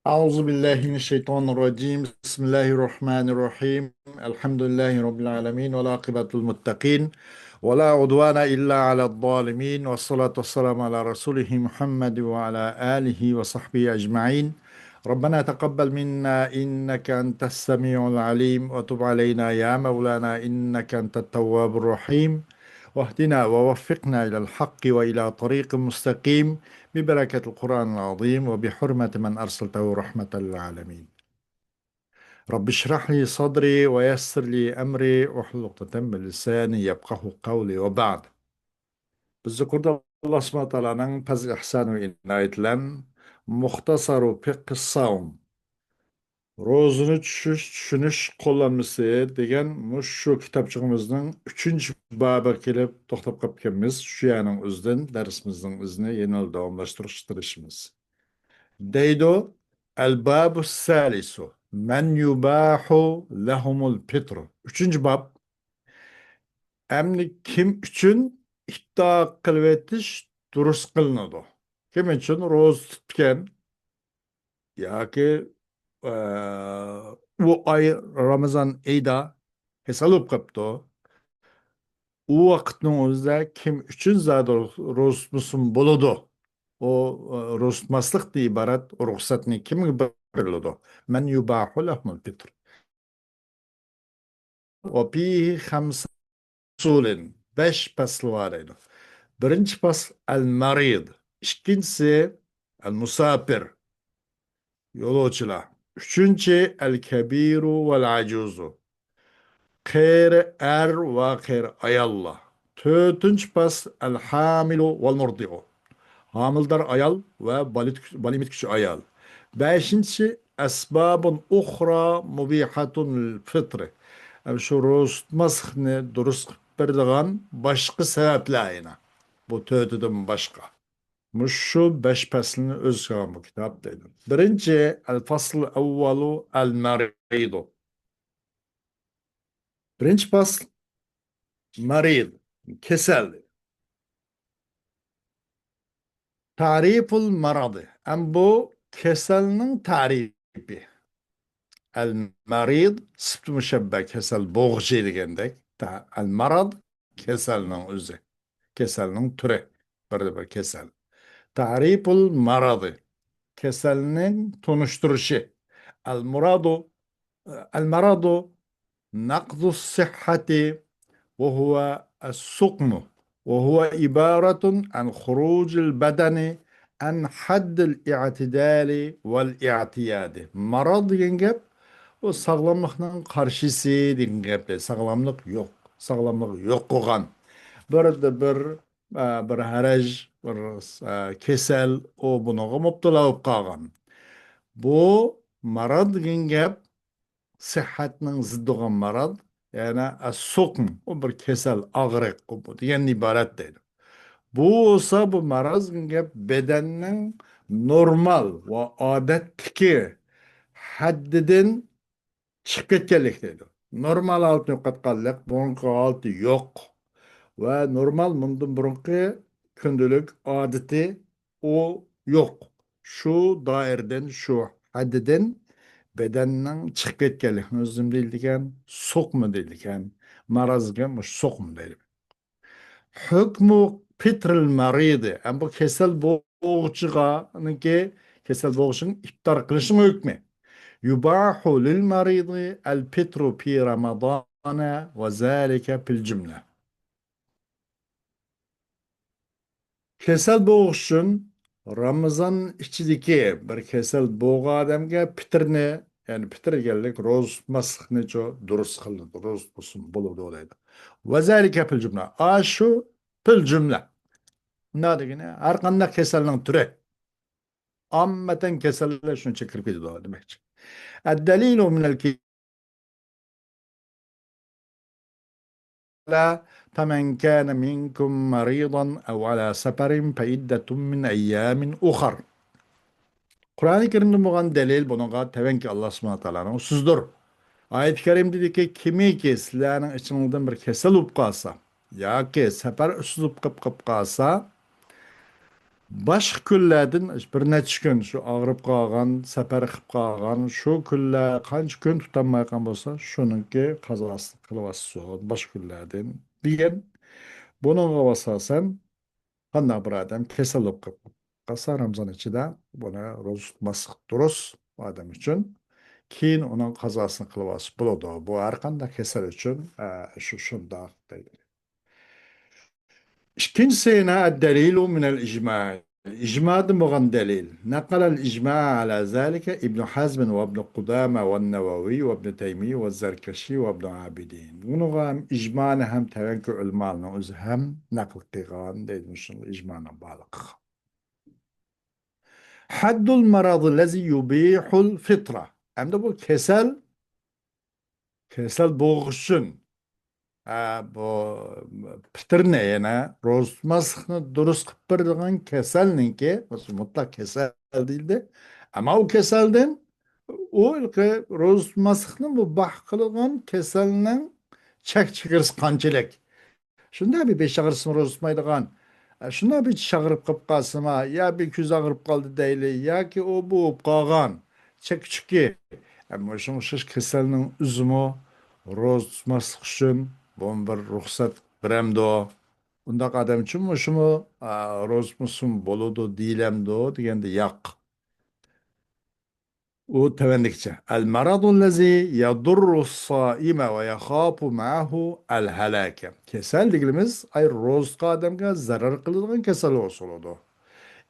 أعوذ بالله من الشيطان الرجيم بسم الله الرحمن الرحيم الحمد لله رب العالمين والعاقبة للمتقين ولا عدوان إلا على الظالمين والصلاة والسلام على رسوله محمد وعلى آله وصحبه أجمعين. ربنا تقبل منا إنك أنت السميع العليم وتب علينا يا مولانا إنك أنت التواب الرحيم، واهدنا ووفقنا إلى الحق وإلى طريق مستقيم ببركة القرآن العظيم وبحرمة من أرسلته رحمة للعالمين. رب اشرح لي صدري ويسر لي أمري واحلل عقدة من لساني يفقه قولي وبعد. بالذكر الله سبحانه وتعالى فضل إحسان وإناية muhtasaru fiqh savm rozunu tushunish qo'llanmasi degan shu kitobchig'imizning 3-bobi kelib to'xtab qolganmiz. Shu yerning o'zidan darsimizning o'zini yana davomlashtirishimiz. deydi el-babu salisu men yubahu lahumul fitru. 3-bob emni kim uchun iddio qilib etish durust qilinadi. Kim uchun ro'za tutgan yoki u ay Ramazan oyida kasal bo'lib qolibdi. U vaqtning o'zida kim uchun zada ro'za tutmasin bo'ladi? O ro'za tutmaslikdan iborat ruxsatni kimga beriladi? Man yubahu lahmul fitr. Wa fihi khamsa usulin. 5 fasl var edi. Birinchi fasl al-marid. İkincisi al-musafir. Yo'lovchilar. Uchinchi al-kabiru val-ajuzu. Qeyri er va qeyri ayollar. To'rtinchi fasl al-hamilu val-murdi'u. Hamildar ayol va bali emituvchi ayol. Beshinchi asbabun uxra mubihatun fitri. Shu ro'za tutmaslikni durust qilib beradigan boshqa sabablar yana. Bu to'rtidan boshqa. Shu 5 faslni o'z ichiga bu kitob deydi. Birinchi al-fasl avvalu al-maridu. Birinchi fasl marid, kasal. Tariful maradi. Bu kasalning tarifi. El-marid sıfat müşebbeh kasal bo'g'chi degandek. Al-marad kasalning o'zi. Kasalning turi. Bir kasal. Tariful maradi. Kasalning tunushtirishi. Al-muradu al-maradu naqdu sihhati وهو السقم وهو عبارة عن خروج البدن عن حد الاعتدال والاعتياد. Marad degan gap o sog'lomlikning qarshisi degan gap. Sog'lomlik yo'q. Sog'lomlik yo'q qilgan. Bir haraj, bir kasal o bunaqa mubtalo bo'lib qolgan. Bu marad degan gap sıhhatning ziddigan marad, yani as-sukm, o bir kesel, ağrık, o bu degan ibaret deydi. Bu olsa bu maraz gap bedenning normal ve odatdagi haddidan chiqib ketganlik deydi. Normal holatni yo'qotganlik, bunga holati yo'q. Va normal bundan burungi kundalik odati o yo'q. Shu doiradan, shu haddidan bedenning chiqib ketganlikni o'zim deydigan, so'qmi deydigan, marazga so'qmi deydi. Hukmu fitril maridi. Bu kasal bo'g'chiga kasal bo'g'chining iftor qilishning hukmi. Yubahu lil maridi al fitru fi ramadana va zalika fil jumla. Kasal bo'g'ish uchun Ramazon ichidagi bir kasal bo'g'a odamga fitrni, ya'ni fitr deganlik ro'za tutmaslikni durust qiladi, ro'za tutsin bo'ladi deydi. Va zalika fil jumla. Shu fil jumla. Nima degani? Har qanday kasalning turi. Ammatan kasallar shuncha kirib ketadi demakchi. Ad-dalilu min al-kitab فمن كان منكم مريضا أو على سفر فعدة من أيام أخر. Kur'an-ı Kerim'de bu delil bununla tevenki Allah subhanahu ta'ala'nın sözdür. Ayet-i Kerim dedi ki kimi ki sizlerin içinden bir kesel olup kalsa ya ki sefer üstü olup kalsa boshqa kunlardan bir necha kun shu og'rib qolgan, safar qilib qolgan, shu kunlar qancha kun tutolmay qolgan bo'lsa, shuniki qazosini qilyapsiz boshqa kunlardan degan. Bunga asosan qanday bir odam kasal bo'lib qolsa Ramazon ichida buni ro'za tutmaslik durust odam uchun. Keyin uning qazosini qilyapsiz bo'ladi. Bu har qanday kasal uchun shundoq deydi. İkincisi الدليل من الإجماع. الإجماع ده مغان دليل. نقل الإجماع على ذلك ابن حزم وابن قدامة والنووي وابن تيمية والزركشي وابن عابدين. ونغام إجماعنا هم تغنكو علمالنا هم نقل قيغان ديد مشن إجماعنا بالغ. حد المرض الذي يبيح الفطرة. أمده بو كسل بوغشن. Bu pitirne yana rozmasını durust kıpırdıgan keselninki mutlak kesel değildi. Ama o keselden o ilki rozmasını bu bah kılgan keselinin çek çıkırız kançılık. Şunda bir beş ağrısını rozmaydıgan. Şunda bir çağırıp kıp kalsıma ya bir küz ağırıp kaldı değil ya ki o bu kalgan. Çek çıkı. Ama şu şiş keselinin üzümü rozmaslık için bu bir ruhsat biremdo. Undaq adam için mi şu mu rozmusun boludu dilemdo degende yak. O tevendikçe. El maradun lezi yadurru saime ve yakhapu ma'ahu el helake. Kesel digilimiz ay rozqa adamga zarar kıldıgan kesel olsuludu.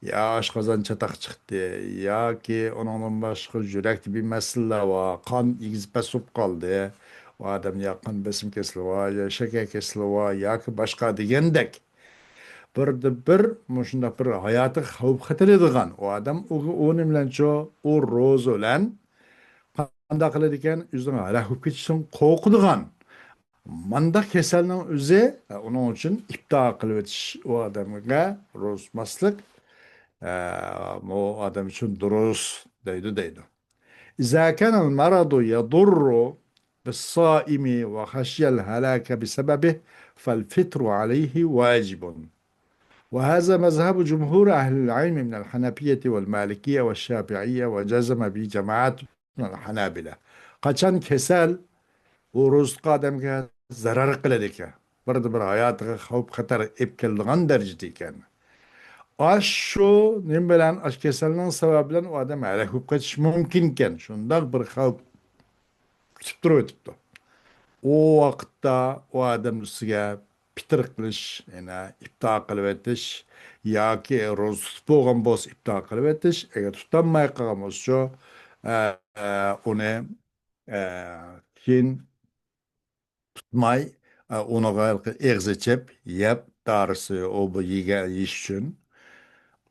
Ya aşqazan çatak çıktı ya ki onunla başka yürekli bir mesele var. Kan igizip basup kaldı. O adam ya kan besim kesili var ya şeker kesili var ya ki başka degendek. Bir muşunda bir hayatı havp xatar edigan. O adam onun bilen o roz olan qanda qiladi ekan o'zini rahib ketishdan qo'rqadigan. Manda kasalning o'zi uning uchun ibtilo qilib o'tish u odamga ro'zmaslik o adam için duruz deydi. إذا كان المرض يضر بالصائم وخشي الهلاك بسببه فالفطر عليه واجب وهذا مذهب جمهور أهل العلم من الحنفية والمالكية والشافعية وجزم به جماعات من الحنابلة قشان كسل ورز قادم zarar kıladık. Bir hayatı خوف خطر ipkeldiğin derecede iken. Aş şu ne bilen aş keselinin sebebiyle o adam hele kaçış mümkünken şundan bir havp kütüp duruyordu. O vakitte o adam üstüge pitir kılış, yani iptal kılıvetiş, ya ki roz boğan boz iptal kılıvetiş, eğer tutanmaya kalmaz şu, onu kin tutmay, onu gayet egzecep, yap, darısı o bu yiyiş için,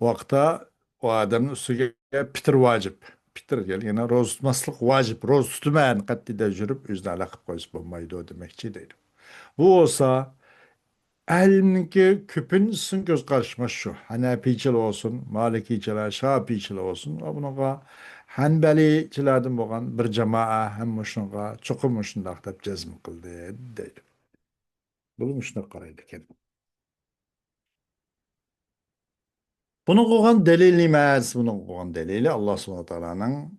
vaqtda o adamın üstüge pitir vacip. Pitir gel yine roz tutmaslık vacip. Roz tutmayan kattide jürüp üzerine alakıp koyup bulmaydı o demekçi değil. Bu olsa elimdeki küpün sizin göz karşıma şu. Hanefiçil olsun, Malikiciler, Şafiçil olsun. Bununla Hanbelicilerden boğan bir cemaat hem muşunga çokum muşunda aktap cezm kıldı değil. Bunu muşuna qaraydı kendim. Bunu koygan delil emas, bunu koygan delili Allah subhanahu teala'nın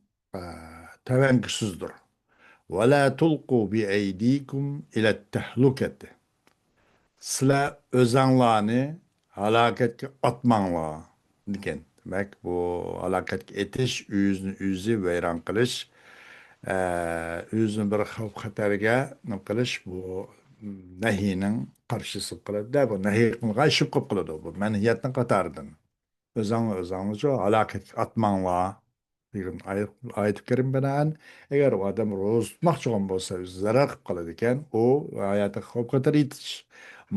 tevenküsüzdür. Ve la tulqu bi eydikum ila tehluketi. Sizler özanlarını halaketke atmanglar diken. Demek bu halaketke etiş, yüzü veyran kılış, yüzünü bir havf xatarga kılış bu nehinin karşısı kılıdı. Da bu nehi kılga şıkkıp kılıdı. Bu menhiyetin katarıdın. Özanlıca halaket atmanglar. Degan ayet kerim bilan agar u odam ro'za tutmoqchi bo'lsa o'zi zarar qilib qoladi ekan u hayoti xavf xatar yetish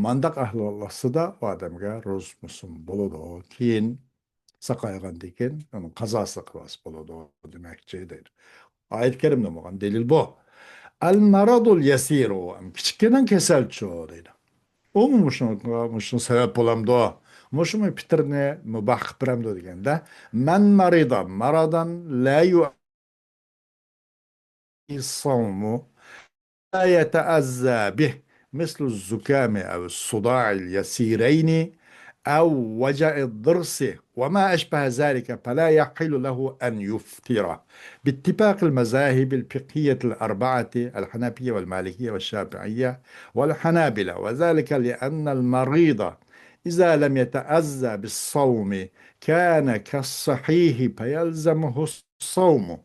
mandaq ahvolida u odamga ro'za tutmasin bo'ladi keyin saqaygandan keyin uni qazosi qilmas bo'ladi demoqchi deydi oyat karimda bo'lgan dalil bu al maradul yasiru kichkina kasalchi deydi u mushun sabab bo'lamdi mushumi fitrni mubah qilib beramdi deganda man marida maradan la الصوم لا يتأذى به مثل الزكام أو الصداع اليسيرين أو وجع الضرس وما أشبه ذلك فلا يحل له أن يفطر باتفاق المذاهب الفقهية الأربعة الحنفية والمالكية والشافعية والحنابلة، وذلك لأن المريض إذا لم يتأذى بالصوم كان كالصحيح فيلزمه الصوم،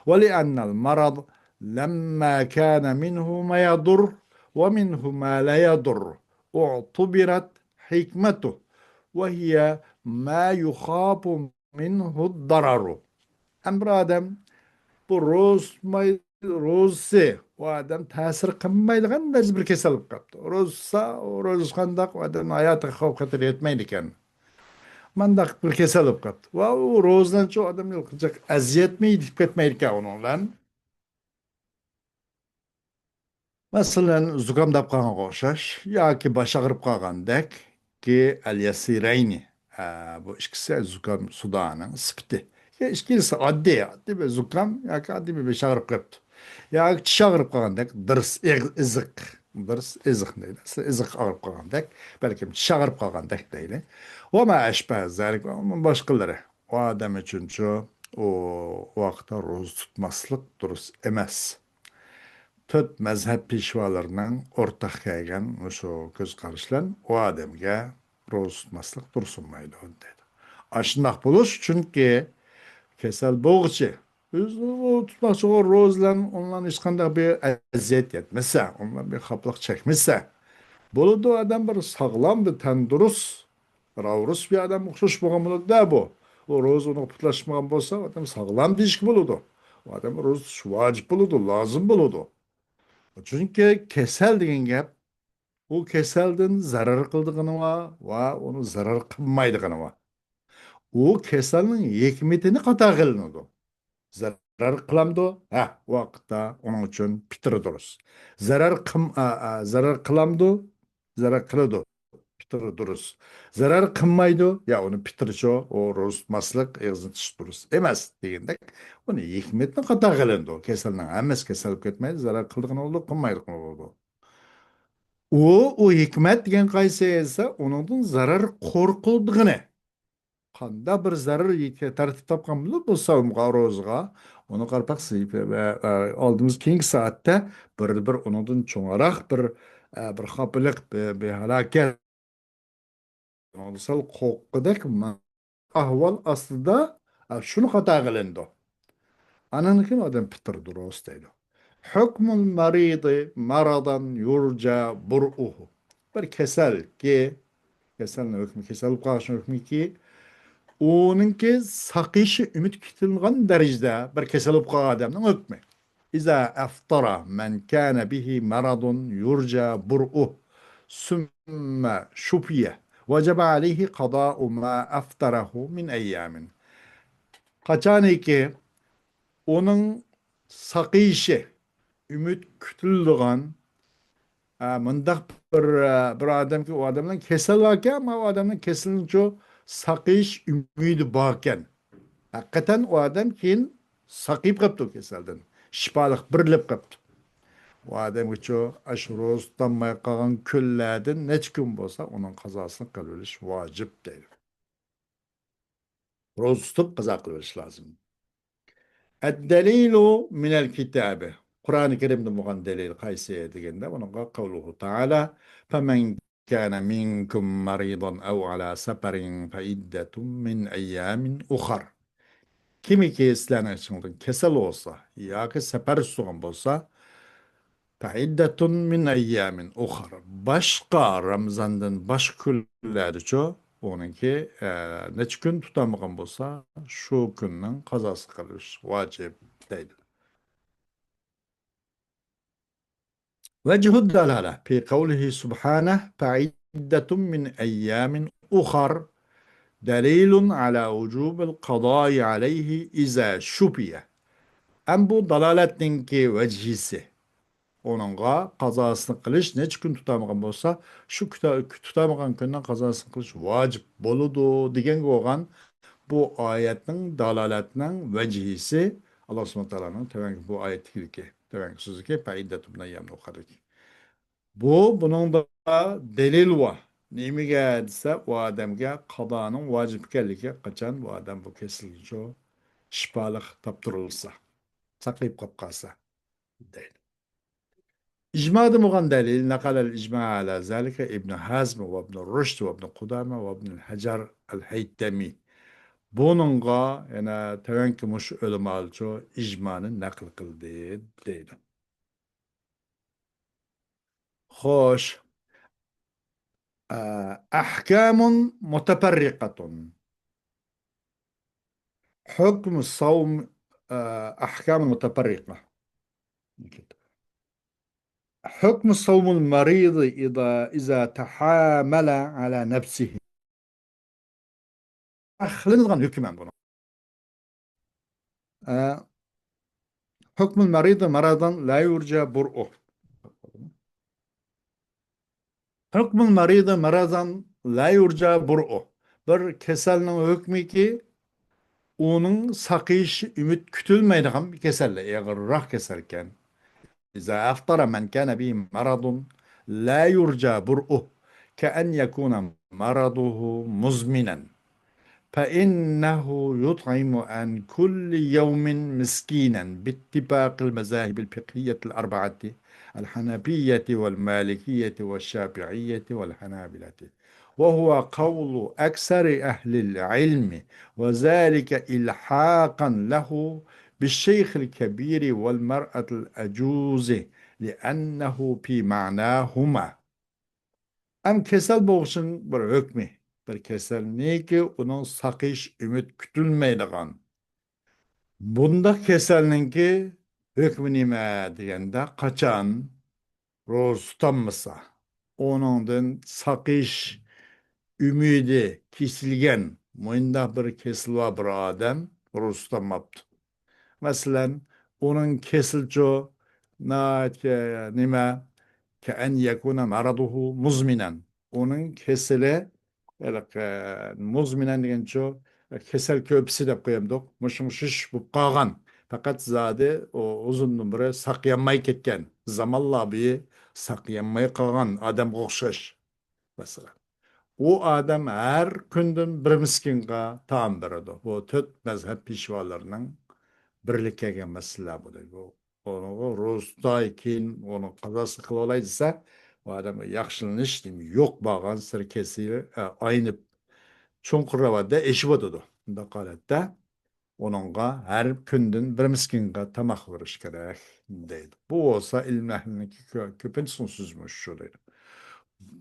ولأن المرض لما كان منه ما يضر ومنه ما لا يضر اعتبرت حكمته، وهي ما يخاف منه الضرر. أمر آدم روز و آدم تأثیر قمایدگان مجبور کسل بکد. روز خندق و آدم hayatı خواب خطر etmeydiken. Mandak bir kesel bıkat. Ve o rozdan çok adam yok. Eziyet mi yedip etmeydik onunla. Mesela zukamdap kalgan koşaş, ya ki baş ağrıp kalgandek ki el yasireyni. Bu ikisi zukam sudanın sıpti. Ya ikisi addi bir zukam ya ki addi bir baş ağrıp kaptı. Ya ki çiş ağrıp kalgandek dırs ızık. Dırs ızık neydi? Izık ağrıp kalgandek. Belki çiş ağrıp kalgandek değil. Ve ma eşbeh zalik ve başkaları. O adam için şu o vakta roz tutmaslık durus emez. Töt mezhep pişvalarının ortak kaygan şu göz karışlan o adamga roz tutmaslık dursunmaydı o dedi. Aşındak buluş çünkü kesel boğucu. Biz o tutmakçı o rozlan ondan işkanda bir eziyet etmese, ondan bir kaplık çekmişse, buludu adam bir sağlam bir tendurus, ravrus bir adam okşuş boğan buludu da bu. O roz onu putlaşmayan bolsa adam sağlam dişki buludu. O adam roz şu vacip buludu, lazım buludu. Çünkü kesel degan gap u kasaldan zarar qildigini va uni zarar qilmaydigini va u kasalning hikmatini qata qilinadi. Zarar qilamdi, ha vaqtda uning uchun pitri durust. Zarar qilamdi, zarar qiladi, pitri durust. Zarar qilmaydi, ya uni pitricho, o rostmaslik, eg'izni tish durust emas degandek, uni hikmatni qata qilindi. Kasalning hammasi kasal ketmaydi, zarar qildigini oldu, qilmaydi oldu. O hikmet degan qaysi esa uningdan zarar qo'rqildigini. Qanda bir zarar tartib topgan bo'lsa ro'zg'a uni qarpaq va oldimiz keyingi soatda bir uningdan cho'ngaroq bir xopiliq bir halokat sal qo'rqidek ahvol aslida shuni xato qilindi. Ananıkin adam Peter Duros deydi. Hükmül maridi maradan yurca bur'uhu. Bir kesel ki, keselin hükmü, kesel karşı hükmü ki, onunki sakışı ümit kitilgan derecede bir kesel adamın hükmü. İza aftara men kana bihi maradun yurca bur'uh sümme şupiye vecebe aleyhi kada'u ma aftarahu min eyyamin. Kaçan ki onun sakışı ümit kütüldiğen mındaq bir adam ki o adamdan kesel varken ama o adamdan kesilince sakış ümidi varken hakikaten o adam keyin sakıyıp kaptı o keselden. Şifalık birilip kaptı. O adam ki o aşırı tutanmaya kalan küllerden neç gün olsa onun kazasını kılırış vacip değil. Roz tutup kaza kılırış lazım. الدليل من الكتاب قرآن الكريم دمغان دليل قيسي ديجندا ونقول قوله تعالى فمن كان منكم مريضا أو على سفر فعدة من أيام أخر kimi ki İslam'ın kesel olsa ya ki sefer suğun olsa faiddetun min eyyamin ukhar başka Ramazan'dan başka günlerde çoğu onunki neç gün tutamagan bolsa şu günün kazası kılır vacip değil. Vecihu dalale fi kavlihi subhaneh fa'iddetun min eyyamin ukhar delilun ala vücubil qadai aleyhi iza şubiye. Em bu dalaletin ki vecihisi onunla kazasını kılış neç gün tutamagan bolsa şu tutamagan günden kazasını kılış vacip boludu degen oğan bu ayetin dalaletinin vecihisi Allah subhanahu teala'nın tevenki bu ayetdeki tevenki sözü ki faidetum neyyem okudu. Bu bunun da delil var. Nimaga desa, u odamga qadoning vojib ekanligi qachon bu odam bu kesilgan shifoliq toptirilsa, saqlayib qolib qolsa deydi. İcmada muğan delil nakalel icma ala zalika İbn Hazm ve İbn Rushd ve İbn Kudame ve İbn Hacer el-Haytami. Bununla yana tevenki muş ölümalço icmanı nakl kıldı deydi. Hoş. أحكام متفرقة. حكم الصوم. أحكام متفرقة. حكم الصوم المريض إذا تحامل على نفسه. خلينا hükmen bunu. حكم المريض مرضا لا يرجى برؤه. حكم المريض مرضا la yurca bur'u. Bir keselinin hükmü ki onun sakıyış ümit kütülmeydiğen bir keselle. Eğer keserken. İza aftara men kana bi maradun la yurca bur'u. Ke'en yekuna maraduhu muzminen. فإنه يطعم عن كل يوم مسكينا باتفاق المذاهب الفقهية الأربعة الحنفية والمالكية والشافعية والحنابلة، وهو قول أكثر أهل العلم، وذلك إلحاقا له بالشيخ الكبير والمرأة الأجوز لأنه في معناهما. Hem kesel boğuşun bir hükmü. Bir kesel ne ki onun sakış ümit kütülmeydiğen. Bunda keselninki hükmü nime degende kaçan roz tutanmasa. Onundan sakış ümidi kesilgen. Muyunda bir kesil var bir adam roz tutanmaptı. Mesela onun kesilço nime كأن يكون مرضه مزمنا. Onun kesele muzminen degan şu kesel köpüsü de koyamdık. Mışmış bu qalğan. Fakat zade o uzundan biri saqyanmay ketken. Zamanla bir saqyanmay qalğan adam oxşaş mesela. O adam her gündün bir miskinga taam beradi. Bu dört mezhep pişvalarının birlik kelgan masala bu. Onu rozday keyin onu qazası qila olaysa, o adam yaxshilanish yo'q bo'lgan sirkasi aynib cho'nqiravada eshib o'tadi. Bunda holatda onunğa her gündün bir miskinga tamaq verish kerak deydi. Bu olsa ilm ehliniki ko'pincha so'zmuş şu deydi.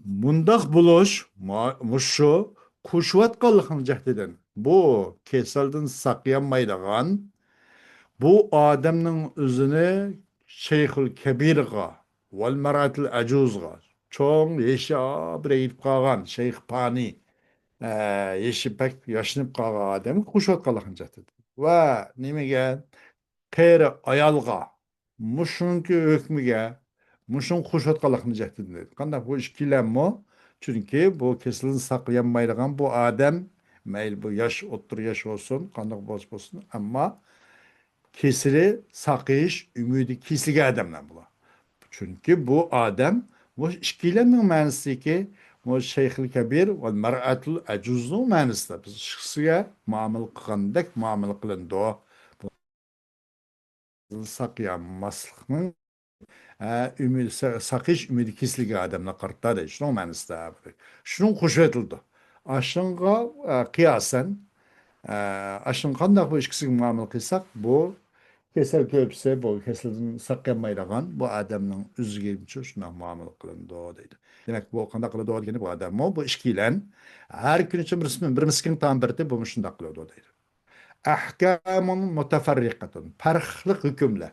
Mundaq buluş muşu kuşvatqanlıqni jahdeden. Bu keselden saqlanmaydigan bu adamның özünü Şeyhül Kebirga vel Meratil Acuzga çoğun yeşi bir eğilip kalgan Şeyh Pani yeşi pek yaşınıp kalgan adamı kuşat kalakın jatıdı. Ve nimege kere ayalga muşunki hükmüge muşun kuşat kalakın jatıdı dedi. Kandak bu işkilenmo çünkü bu kesilin saklayanmaydıgan bu adam meyil bu yaş otur yaş olsun kandak boz olsun ama kesili sakıyış ümidi kesilge adamlar bula. Çünkü bu adam bu işkilenin manisi ki bu Şeyhül Kebir ve Mer'atul Acuzlu manisi da biz şıksıya muamel kılındık, muamel kılındı o. Bu sakıyanmaslıkның ümidi, sakış ümidi kesilge adamla kartta da şunun manisi da. Şunun kuşu etildi. Aşınğa kıyasen aşın kandak bu işkisiga muamel kılsak bu kesel köpse bu keselin saklanmaydigan bu adamның üzgünçü şuna muamele kılındı o deydi. Demek bu kanda kılıdı o degeni bu adam bu işkilen her gün için bir miskin tam berdi bu şunda kılıyordu o deydi. Ahkamun mutafarrikatun farklı hükümler.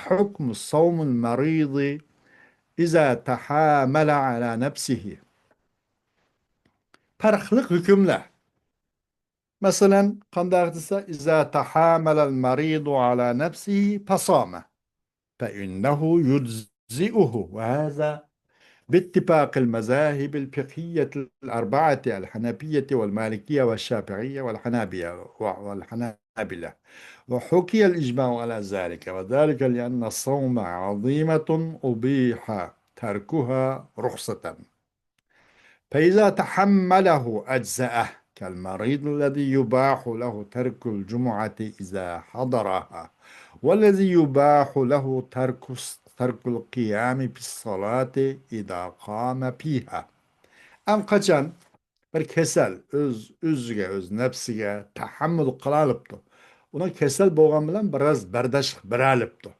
Hukmu savmul maridi iza tahamala ala nefsihi. Farklı hükümler. Mesela kandağıdısa iza tahamalal maridu ala nefsihi fasama. فإنه يجزئه، وهذا باتفاق المذاهب الفقهية الأربعة الحنفية والمالكية والشافعية والحنابلة. وحكي الإجماع على ذلك، وذلك لأن الصوم عظيمة أبيح تركها رخصة. فإذا تحمله أجزأه كالمريض الذي يباح له ترك الجمعة إذا حضرها، والذي يباح له ترك القيام بالصلاة إذا قام فيها. Am kaçan bir kesel özüge, öz nefsiga tahammül kılalıptı. Ona kesel boğan bilen biraz berdaşlık beralıptı.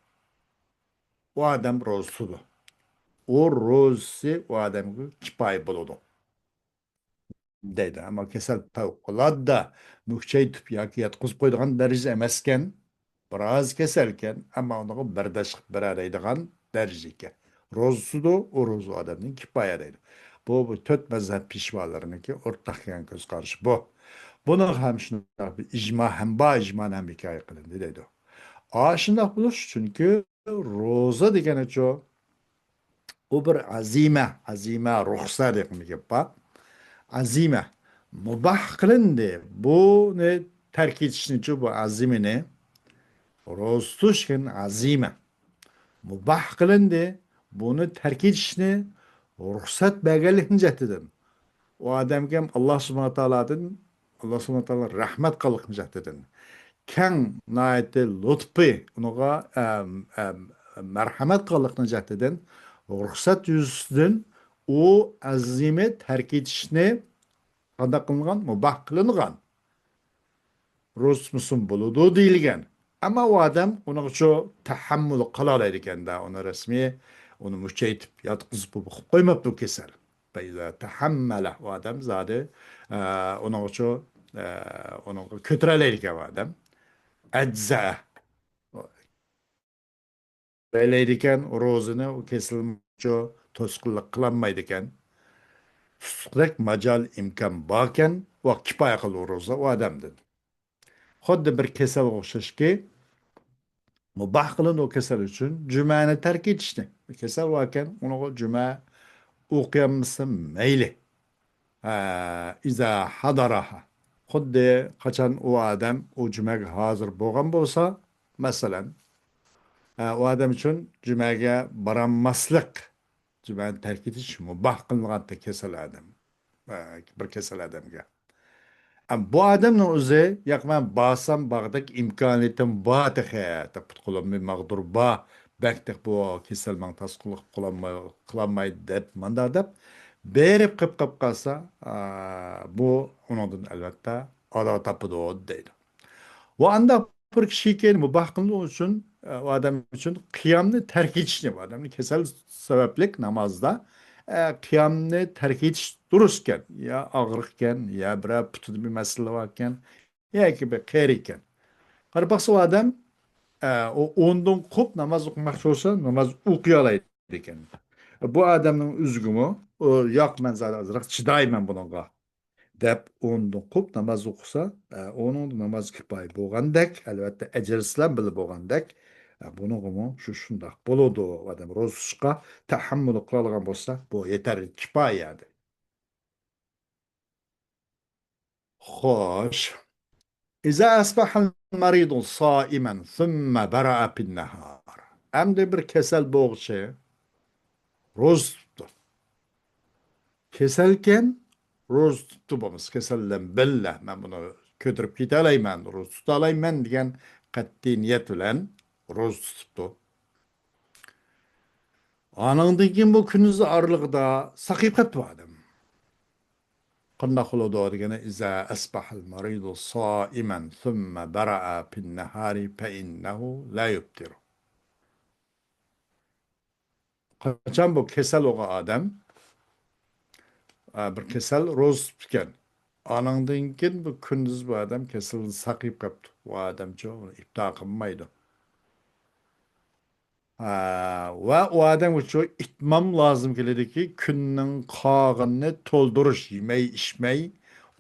O adam rozsudu. O rozsi o adamga kipoya buludu. Deydi. Ama kesel favqulodda mukchaytib yoki yotqizib qo'yadigan darajada emaskan, biroz kasalkan, ammo unaqa bardoshlik beradigan darajada ekan. Ro'zsudu, o ro'zu odamning kifoya deydi. Bu to'rt mazhab peshvolariniki o'rtaq kelgan ko'z qarash bu. Buni ham shundoq bir ijmo ham bor, ijmoni ham hikoya qilindi deydi. Shundoq bo'lish chunki ro'za degani u bir azima ruxsat degan gap bor. Azime. Mubah kılındı. Bunu terk etişini bu azimini rostuşken azime. Mubah kılındı. Bunu terk etişini ruhsat belgelenecek dedim. O adam kim Allah subhanahu ta'ala'dan Allah subhanahu ta'ala rahmet kılıkmayacak dedim. Ken naiti lütfi onuğa merhamet kılıkmayacak dedim. Ruhsat yüzünden o azime terk etişini qanday qilingan mubah qilingan ro'z musun bo'ludu deyilgan, ammo u odam uni shu tahammul qiloladi ekanda, uni rasmiy uni muchaytib yotqizib qo'yib qo'ymabdi u kasal. Tahammala u odam zodi uni shu uni ko'taroladi ekan u odam ajza baylaydi ekan ro'zini, u kesilmichi to'sqinlik qilolmaydi ekan. Tutqidek majal imkon borkan vaqt kifoya qildi ro'za u odamdan. Xuddi bir kasal o'xshashki, mubah qilin o kasal uchun jumani tark etishni. Kasal varken uni juma o'qiyolmasa mayli. Iza hadaraha. Xuddi qachon u odam o jumaga hozir bo'lgan bo'lsa, masalan, u odam uchun jumaga borolmaslik, jumani tark etish mubah qilingan kasal odam, bir kasal odamga. Bu adamın o'zi yo'q men borsam bog'dek imkoniyatim bor texe qutqulimni mag'dur bor baktiq bu kasal man tasqinlik qilolmaydi deb manda deb berib qilib qolsa bu uningdan albatta ado topidi deydi. Bu anda bir kişiyken mubah kılındığı için o adam için kıyamını terk etişini, bu adamın kesel sebeplik namazda kıyamını terk etiş dururken ya ağırken ya bir putudu bir mesele varken ya ki bir kayriken. Karabaksa o adam o ondan kop namaz okumak olsa namaz okuyalaydı iken. Bu adamın üzgümü o yok ben zaten azırak çıdayım bununla deb o'rnidan qilib namoz o'qisa, onun namoz kifoya bo'lgandek, albatta ajrsiz bilib bo'lgandek, bunig'imi shundoq bo'ladi. Odam ro'za tutishga tahammul qila olgan bo'lsa, bu yetarli kifoyadi. Xo'sh, إذا أصبح المريض صائما ثم برأ في النهار. Endi bir kasal bo'g'chi ro'za tutdi. Kasalken ro'za tutdi bo'lmas. Kasaldan billa men buni ko'tarib keta olayman, ro'za tuta olayman degan qat'iy niyat bilan ro'za tutibdi. Anandan keyin bu kunuz oralig'ida saqib qolibdi bu odam. Qanday qiladi degani iza asbahal maridu soiman thumma bara'a fin nahari fa innahu la yuftiru. Qachon bu kasal bo'lgan odam bir kasal ro'za tutgan. Anandan keyin bu kunduz bu odam kasal saqib qolibdi. Bu odamcha iftor qilmaydi. Va u odam uchun itmom lozim keladiki, kunning qog'ini to'ldirish, yemay, ichmay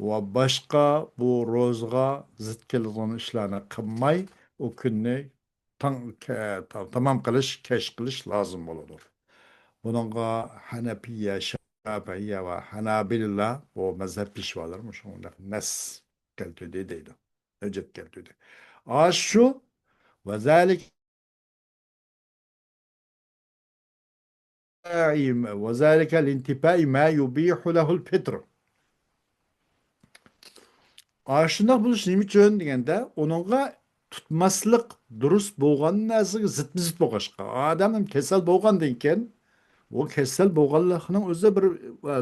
va boshqa bu ro'zg'a zid keladigan ishlarni qilmay, u kunni tamom qilish, kash qilish lozim bo'ladi. Buningga Hanafiya, Shafiya va Hanabila bu mazhab peshvolari shunday nas keltirdi deydi. Hujjat keltirdi. Shu va zalik وذلك الانتفاء ما يبيح له الفطر. Aşında bu nima uchun deganda, uningga tutmaslik durust bo'lgan narsaga zid bo'lg'achqa. Odam ham kasal bo'lgandan keyin, u kasal bo'lganlikning o'zi bir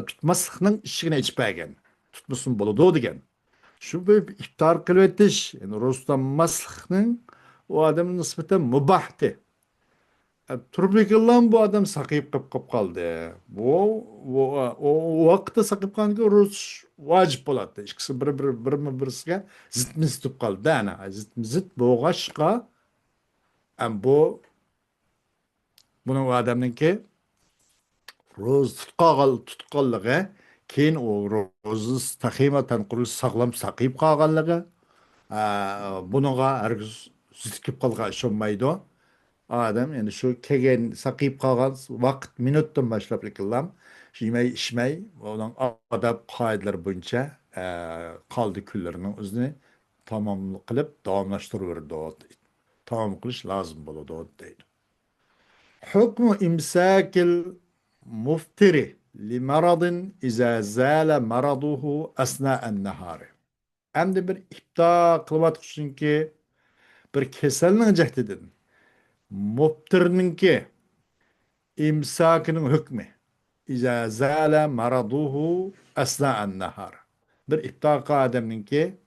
tutmaslikning eshigini ochib bergan. Tutmasin bo'ladi degan. Shu bir iftor qilib o'tish, ya'ni ro'za tutmaslikning u odamga nisbatan mubahdi. Turbikallam bu adam saqayıp qolib qoldi. O vaqtda saqayib qolganga ro'z vojib bo'ladi. Ikkisi birisiga zidmi zid bo'lib qoldi. Ana zidmi zid bo'lg'achqa buni u odamningki ro'z tutqanligi, keyin u ro'zi taqimatan qurilish sog'lom saqayib qolganligi, buniga hargiz zid kelib qolgan ishonmaydi. Adam yani şu kegen sakayıp kalgan vaqt minuttan başlap yıkılam. Yemey içmey olan adab kaideler boyunca kaldı küllerinin özünü tamam kılıp davamlaştırıverdi o. Tamam kılış lazım buludu o deydi. Hükmü imsakil muftiri li maradın iza zâle maraduhu esnâen nehâri. Hem de bir ipta kılvat çünkü bir keselinin cehdedin. Mubtirninki imsakının hükmü. İza zâle maraduhu esna'en nehar. Bir iftaka adamninki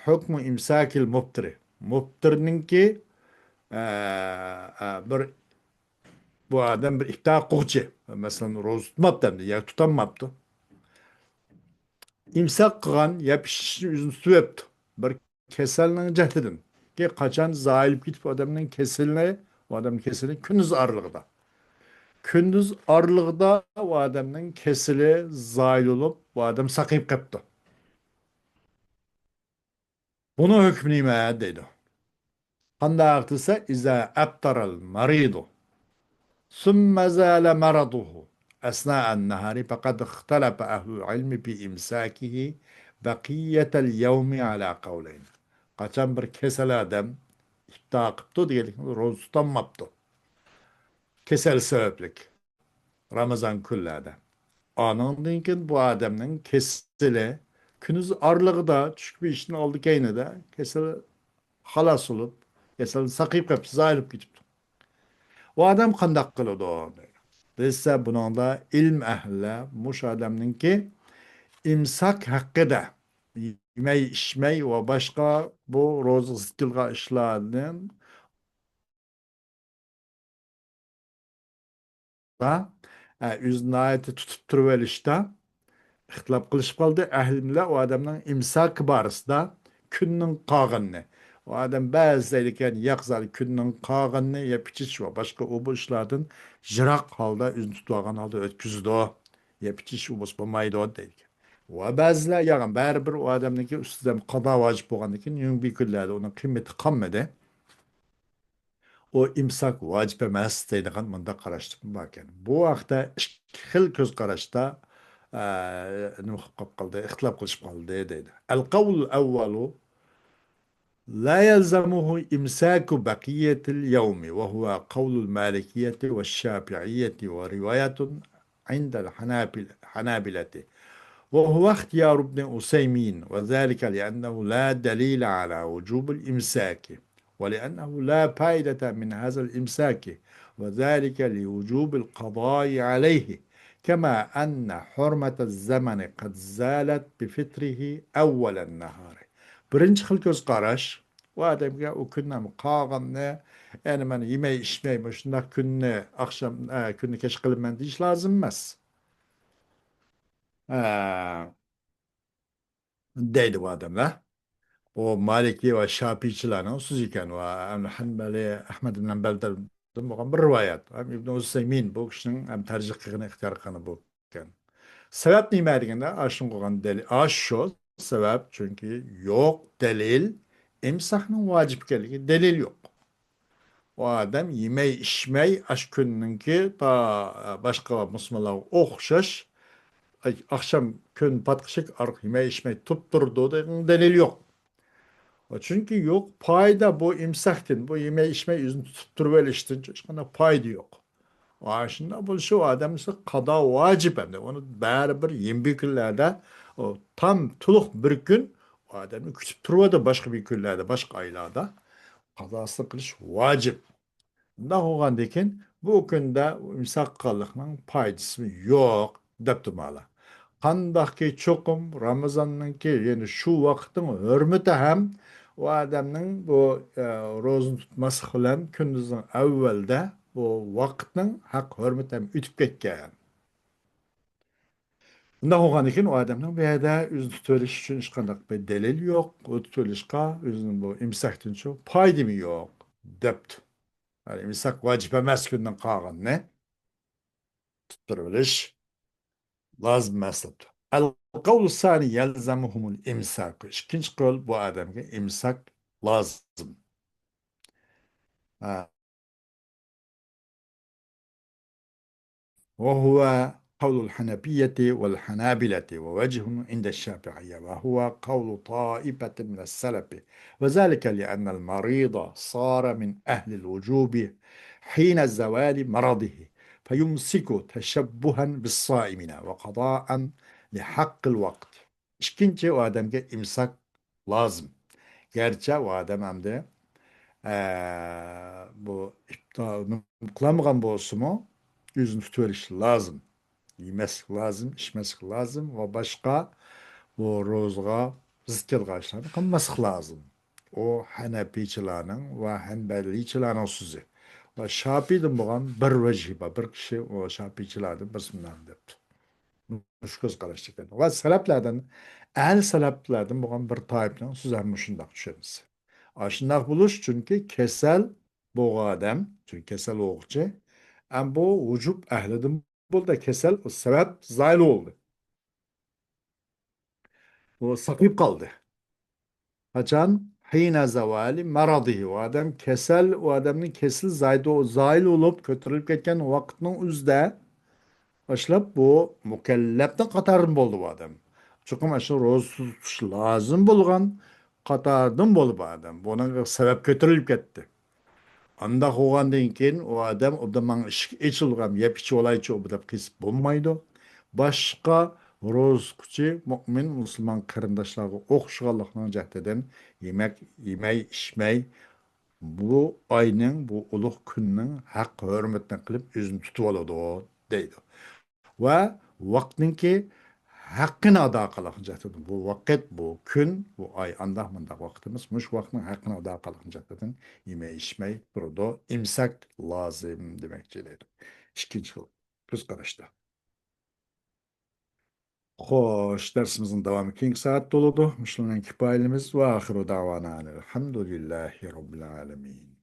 hükmü imsakil mubtiri. Mubtirninki bir bu adam bir iftaka kuvçi. Mesela roz tutmaptı ya tutanmaptı. İmsak kılan ya pişişini üzün süvepti. Bir keselinin cehdedin. Ki kaçan zahilip gidip adamın keseline, o adamın keseline kündüz arlıqda. Kündüz arlıqda o adamın kesili zahil olup o adam sakayıp kaptı. Bunu hükmüne dedi. Kanda aktısa iza abtaral maridu ثم زال مرضه أثناء النهار فقد اختلف أهل العلم بإمساكه بقية اليوم على قولين. Kaçan bir kesel adam takipti diyelim roz tutanmaptı. Kesel sebeplik. Ramazan küllerde. Anındınken bu adamın keseli kündüz arlığı düşük bir işini aldı keyine de keseli halas olup keseli sakayıp kapısı zahirip gidip. O adam kandak kılıdı o. Bizse bunun da ilm ehli muş adamınki imsak hakkı da yemey içmey ve başka bu roz zıkkılga işlerinin da üzerine ayeti tutup duruverişte ixtilop qilishib qoldi. Ahlimlar o adamning imsak borasida kunning qog'inni. O adam ba'zi ekan yaqzal kunning qog'inni ya pichish va boshqa u bu ishlardan yiroq holda o'zini tutib olgan holda o'tkazdi. Ya pichish u bo'lmaydi deydi. Va ba'zilar yag'in baribir u odamniki ustidan qado vojib bo'lgandan keyin yung bir kunlarda uning qiymati qolmadi. O imsak vacip emas deydigan munda qarashtirma bor ekan. Bu haqda ikki xil ko'z qarashda nima qilib qoldi, ixtilof qilishib qoldi deydi. Al-qawl al-awwalu لا يلزمه إمساك بقية اليوم وهو قول المالكية والشافعية ورواية عند الحنابلة وهو اختيار ابن أسيمين وذلك لأنه لا دليل على وجوب الإمساك ولأنه لا فائدة من هذا الإمساك وذلك لوجوب القضاء عليه كما أن حرمة الزمن قد زالت بفطره أول النهار. Birinci xil göz qaraş, o adamga o gündən qağanını, yani mən yemək içməyim, şundaq gününü, akşam gününü keç qılıb mən deyiş lazım emas. Deydi bu adamlar. O Maliki ve Şafiiçilerin söz iken ve Hanbeli Ahmed bin Hanbel'den bu bir rivayet. Hem İbn Hüseyin bu kişinin hem tercih kılığını ihtiyar kılığını bu iken. Sebep neyme ergende? Aşın koyan delil. Aş şu sebep çünkü yok delil. İmsakının vacip geldiği delil yok. O adam yemeği içmeyi aş gününki ta başka Müslümanlar okşaş akşam gün patkışık yemeği içmeyi tutturdu da delil yok. Çünkü yok payda bu imsaktin, bu yeme içme yüzünü tutup duruveriştin, hiçbir payda yok. Aşında bu şu adam ise kada vacip hem de onu bari bir 20 günlerde o tam tuluk bir gün o adamı küçük turvada başka bir günlerde başka aylarda kazası kılış vacip. Da olgandan bu kunda imsakkallıkның paydası yok dep durmalı. Qandaqki çokum Ramazan'ınki yani şu vaktin hürmeti hem o adamның bu rozun tutması bilan kunduzning avvalda bu vaqtning haq hürmeti hem ütüp ketgan. Bunda olgandan o adamның bu yerda özünü tutuluş üçün hiç qandaq bir delil yok. O tutuluşqa özünün bu imsakdan çok paydımı yok depti. Yani imsak vacip emas günden qalğan ne? Tutturuluş lazım mesluptu. El-kavlu sani yelzemuhumul imsak. İkinci kavl bu adamga imsak lazım. Ha. وهو قول الحنفية والحنابلة ووجه عند الشافعية وهو قول طائفة من السلف وذلك لأن المريض صار من أهل الوجوب حين زوال مرضه فيمسك تشبها بالصائمين وقضاء لحق الوقت. İkinci o adamga imsak lazım. Gerçi o adam hem de bu iftarını kılamagan bolsa mu yüzünü tutuverişi lazım. Yemeslik lazım, içmeslik lazım ve başka bu rozga zıt kelgan işlerini kılmaslik lazım. O Hanepiçilerin ve Hanbeliçilerin sözü. Ve Şafii'den boğan bir vecibe, bir kişi o Şafiiçilerden birisinden depti. Şu göz karıştık. Ve seleflerden, ehl seleflerden boğan bir taipten söz hem şundak düşeriz. Aşındak buluş çünkü kesel bu adam, çünkü kesel oğukçu, hem bu vücub ehlidim bu da kesel o sebep zayıl oldu. O sakıp kaldı. Haçan hine zavali maradihi. O adam kesel, o adamın kesel zaydı, o zayıl olup götürülüp ketken vaktinin üzde başlap bu mükelleften katarın boldu bu adam. Çünkü aşı roz tutuş lazım bulgan katardan bolu bu adam. Buna sebep götürülüp gitti. Anda hoğandan keyin o adam obdaman içilgam yep içi olayçı obdap kis bulmaydı. Başka rozkuçi mümin Müslüman kırındaşlarga okşuğallıkның jahdeden yemek yemey içmey bu ayның bu ulug günning haq hürmetini qilib özünü tutup oladı o deydi. Ve vaktinki hakkını ada kılıncaktır. Bu vakit, bu gün, bu ay, andak mındak vaktimiz, muş vaktin hakkını ada kılıncaktır. Yeme içmey, burada imsak lazım demekçidir. İkinci yıl. Göz karıştı. Hoş, dersimizin devamı 2 saat doludu. Müslüman kifayelimiz ve ahiru davana elhamdülillahi rabbil alemin.